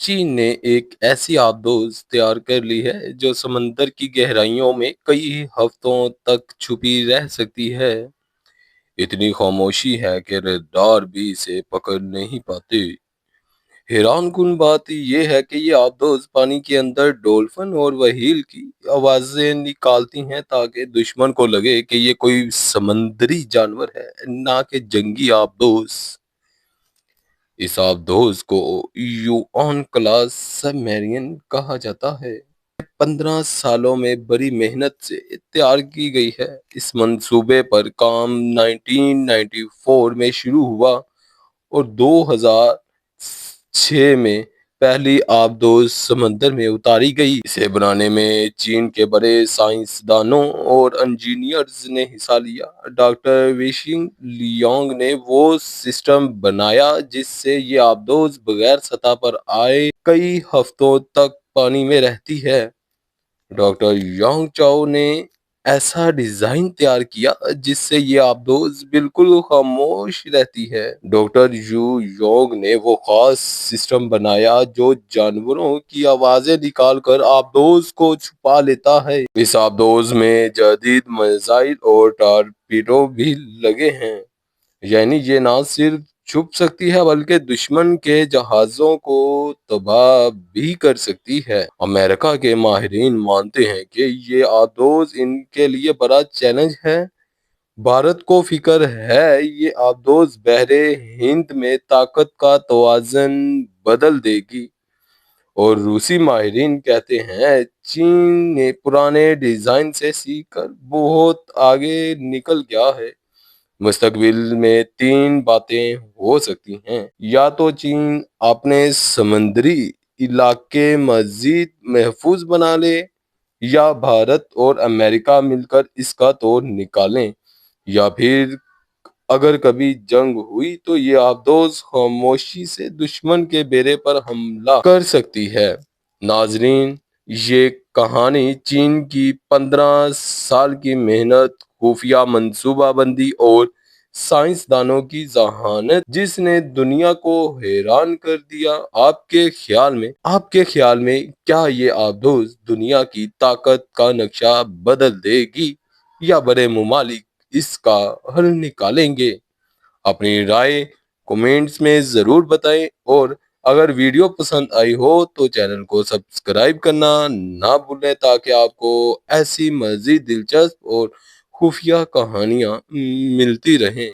چین نے ایک ایسی آبدوز تیار کر لی ہے جو سمندر کی گہرائیوں میں کئی ہفتوں تک چھپی رہ سکتی ہے۔ اتنی خاموشی ہے کہ ریڈار بھی اسے پکڑ نہیں پاتے۔ حیران کن بات یہ ہے کہ یہ آبدوز پانی کے اندر ڈولفن اور وہیل کی آوازیں نکالتی ہیں تاکہ دشمن کو لگے کہ یہ کوئی سمندری جانور ہے، نہ کہ جنگی آبدوز۔ اس آبدوز کو یوآن کلاس سب میرین کہا جاتا ہے۔ 15 سالوں میں بڑی محنت سے تیار کی گئی ہے۔ اس منصوبے پر کام 1994 میں شروع ہوا اور 2006 میں پہلی آبدوز سمندر میں اتاری گئی۔ اسے بنانے میں چین کے بڑے سائنسدانوں اور انجینئرز نے حصہ لیا۔ ڈاکٹر ویشنگ لیانگ نے وہ سسٹم بنایا جس سے یہ آبدوز بغیر سطح پر آئے کئی ہفتوں تک پانی میں رہتی ہے۔ ڈاکٹر یانگ چاؤ نے ایسا ڈیزائن تیار کیا جس سے یہ آبدوز بالکل خاموش رہتی ہے۔ ڈاکٹر یو یونگ نے وہ خاص سسٹم بنایا جو جانوروں کی آوازیں نکال کر آبدوز کو چھپا لیتا ہے۔ اس آبدوز میں جدید میزائل اور ٹارپیڈو بھی لگے ہیں، یعنی یہ نہ صرف چھپ سکتی ہے بلکہ دشمن کے جہازوں کو تباہ بھی کر سکتی ہے۔ امریکہ کے ماہرین مانتے ہیں کہ یہ آبدوز ان کے لیے بڑا چیلنج ہے۔ بھارت کو فکر ہے یہ آبدوز بحر ہند میں طاقت کا توازن بدل دے گی، اور روسی ماہرین کہتے ہیں چین نے پرانے ڈیزائن سے سیکھ کر بہت آگے نکل گیا ہے۔ مستقبل میں تین باتیں ہو سکتی ہیں: یا تو چین اپنے سمندری علاقے مزید محفوظ بنا لے، یا بھارت اور امریکہ مل کر اس کا توڑ نکالیں، یا پھر اگر کبھی جنگ ہوئی تو یہ آبدوز خاموشی سے دشمن کے بیڑے پر حملہ کر سکتی ہے۔ ناظرین، یہ کہانی چین کی 15 سال کی محنت، خفیہ منصوبہ بندی اور سائنسدانوں کی ذہانت جس نے دنیا کو حیران کر دیا۔ آپ کے خیال میں کیا یہ آبدوز دنیا کی طاقت کا نقشہ بدل دے گی، یا بڑے ممالک اس کا حل نکالیں گے؟ اپنی رائے کومنٹس میں ضرور بتائیں، اور اگر ویڈیو پسند آئی ہو تو چینل کو سبسکرائب کرنا نہ بھولیں تاکہ آپ کو ایسی مزید دلچسپ اور خفیہ کہانیاں ملتی رہیں۔